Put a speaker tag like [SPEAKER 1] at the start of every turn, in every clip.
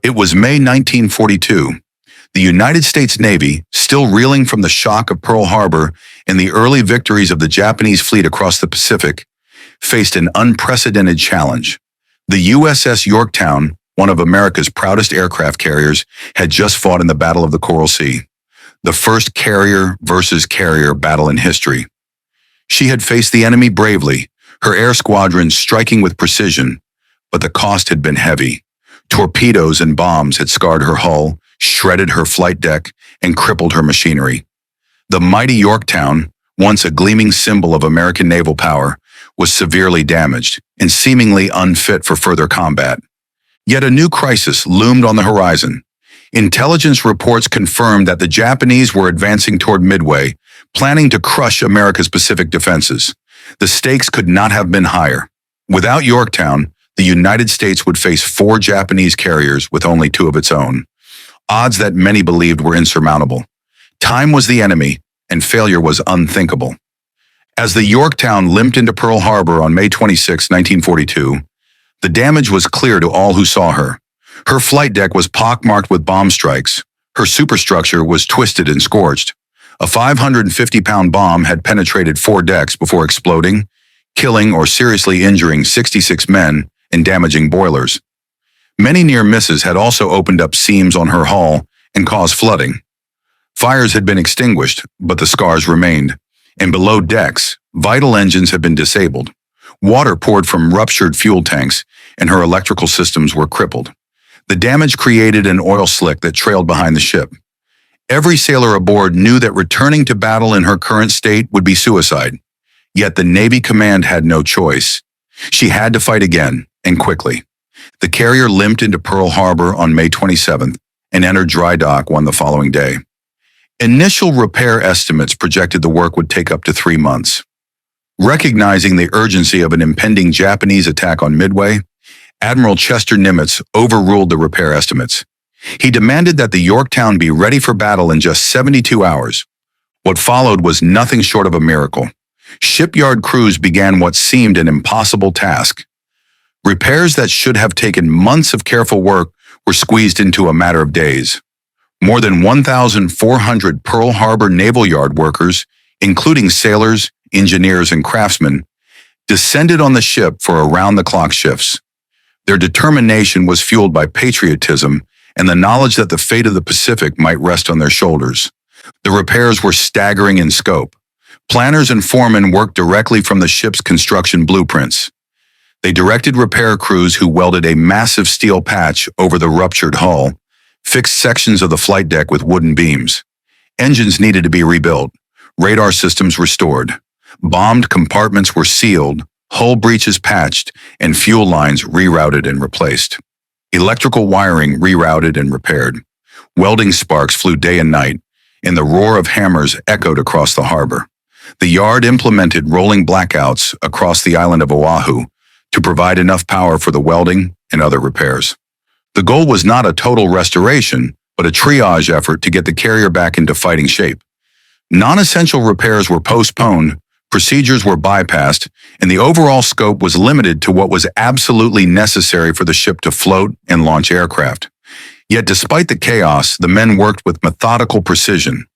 [SPEAKER 1] It was May 1942. The United States Navy, still reeling from the shock of Pearl Harbor and the early victories of the Japanese fleet across the Pacific, faced an unprecedented challenge. The USS Yorktown, one of America's proudest aircraft carriers, had just fought in the Battle of the Coral Sea, the first carrier versus carrier battle in history. She had faced the enemy bravely, her air squadron striking with precision, but the cost had been heavy. Torpedoes and bombs had scarred her hull, shredded her flight deck, and crippled her machinery. The mighty Yorktown, once a gleaming symbol of American naval power, was severely damaged and seemingly unfit for further combat. Yet a new crisis loomed on the horizon. Intelligence reports confirmed that the Japanese were advancing toward Midway, planning to crush America's Pacific defenses. The stakes could not have been higher. Without Yorktown, the United States would face 4 Japanese carriers with only 2 of its own. Odds that many believed were insurmountable. Time was the enemy, and failure was unthinkable. As the Yorktown limped into Pearl Harbor on May 26, 1942, the damage was clear to all who saw her. Her flight deck was pockmarked with bomb strikes. Her superstructure was twisted and scorched. A 550-pound bomb had penetrated 4 decks before exploding, killing or seriously injuring 66 men and damaging boilers. Many near misses had also opened up seams on her hull and caused flooding. Fires had been extinguished, but the scars remained. And below decks, vital engines had been disabled. Water poured from ruptured fuel tanks, and her electrical systems were crippled. The damage created an oil slick that trailed behind the ship. Every sailor aboard knew that returning to battle in her current state would be suicide. Yet the Navy command had no choice. She had to fight again, and quickly. The carrier limped into Pearl Harbor on May 27th and entered dry dock the following day. Initial repair estimates projected the work would take up to 3 months. Recognizing the urgency of an impending Japanese attack on Midway, Admiral Chester Nimitz overruled the repair estimates. He demanded that the Yorktown be ready for battle in just 72 hours. What followed was nothing short of a miracle. Shipyard crews began what seemed an impossible task. Repairs that should have taken months of careful work were squeezed into a matter of days. More than 1,400 Pearl Harbor Naval Yard workers, including sailors, engineers, and craftsmen, descended on the ship for around-the-clock shifts. Their determination was fueled by patriotism and the knowledge that the fate of the Pacific might rest on their shoulders. The repairs were staggering in scope. Planners and foremen worked directly from the ship's construction blueprints. They directed repair crews who welded a massive steel patch over the ruptured hull, fixed sections of the flight deck with wooden beams. Engines needed to be rebuilt, radar systems restored, bombed compartments were sealed, hull breaches patched, and fuel lines rerouted and replaced. Electrical wiring rerouted and repaired. Welding sparks flew day and night, and the roar of hammers echoed across the harbor. The yard implemented rolling blackouts across the island of Oahu to provide enough power for the welding and other repairs. The goal was not a total restoration, but a triage effort to get the carrier back into fighting shape. Non-essential repairs were postponed, procedures were bypassed, and the overall scope was limited to what was absolutely necessary for the ship to float and launch aircraft. Yet despite the chaos, the men worked with methodical precision.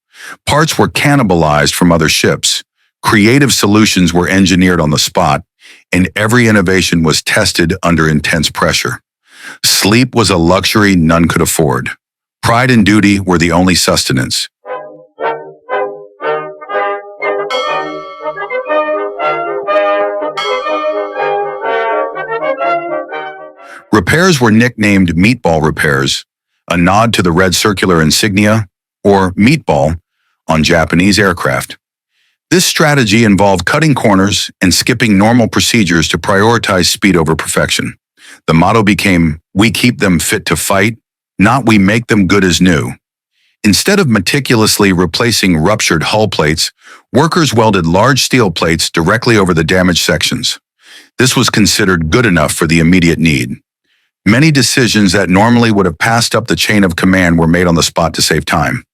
[SPEAKER 1] Parts were cannibalized from other ships. Creative solutions were engineered on the spot, and every innovation was tested under intense pressure. Sleep was a luxury none could afford. Pride and duty were the only sustenance. Repairs were nicknamed meatball repairs, a nod to the red circular insignia, or meatball, on Japanese aircraft. This strategy involved cutting corners and skipping normal procedures to prioritize speed over perfection. The motto became, "We keep them fit to fight, not we make them good as new." Instead of meticulously replacing ruptured hull plates, workers welded large steel plates directly over the damaged sections. This was considered good enough for the immediate need. Many decisions that normally would have passed up the chain of command were made on the spot to save time.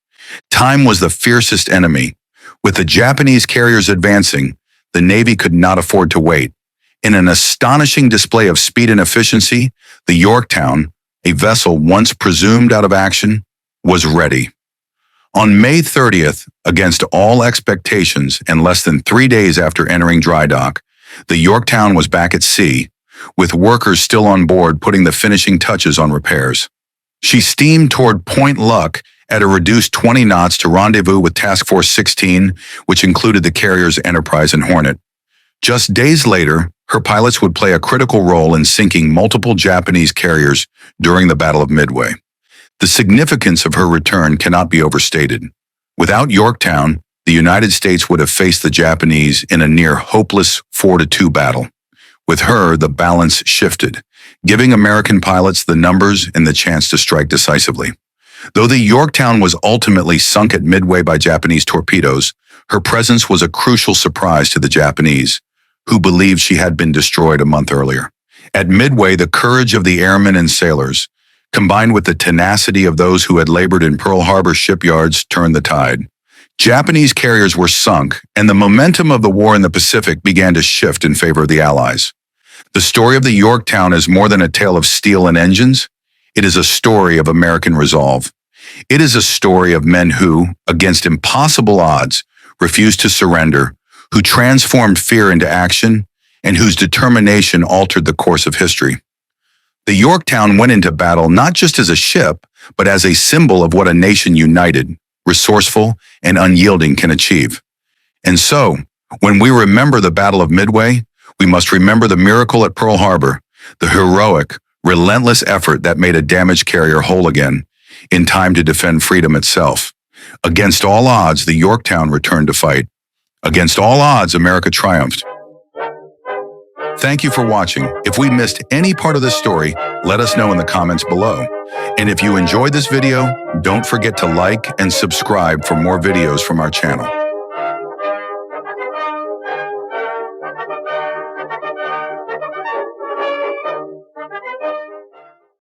[SPEAKER 1] Time was the fiercest enemy. With the Japanese carriers advancing, the Navy could not afford to wait. In an astonishing display of speed and efficiency, the Yorktown, a vessel once presumed out of action, was ready. On May 30th, against all expectations and less than 3 days after entering dry dock, the Yorktown was back at sea, with workers still on board putting the finishing touches on repairs. She steamed toward Point Luck at a reduced 20 knots to rendezvous with Task Force 16, which included the carriers Enterprise and Hornet. Just days later, her pilots would play a critical role in sinking multiple Japanese carriers during the Battle of Midway. The significance of her return cannot be overstated. Without Yorktown, the United States would have faced the Japanese in a near hopeless 4-2 battle. With her, the balance shifted, giving American pilots the numbers and the chance to strike decisively. Though the Yorktown was ultimately sunk at Midway by Japanese torpedoes, her presence was a crucial surprise to the Japanese, who believed she had been destroyed a month earlier. At Midway, the courage of the airmen and sailors, combined with the tenacity of those who had labored in Pearl Harbor shipyards, turned the tide. Japanese carriers were sunk, and the momentum of the war in the Pacific began to shift in favor of the Allies. The story of the Yorktown is more than a tale of steel and engines. It is a story of American resolve. It is a story of men who, against impossible odds, refused to surrender, who transformed fear into action, and whose determination altered the course of history. The Yorktown went into battle not just as a ship, but as a symbol of what a nation united, resourceful, and unyielding can achieve. And so, when we remember the Battle of Midway, we must remember the miracle at Pearl Harbor, the heroic, relentless effort that made a damaged carrier whole again, in time to defend freedom itself. Against all odds, the Yorktown returned to fight. Against all odds, America triumphed. Thank you for watching. If we missed any part of this story, let us know in the comments below. And if you enjoyed this video, don't forget to like and subscribe for more videos from our channel.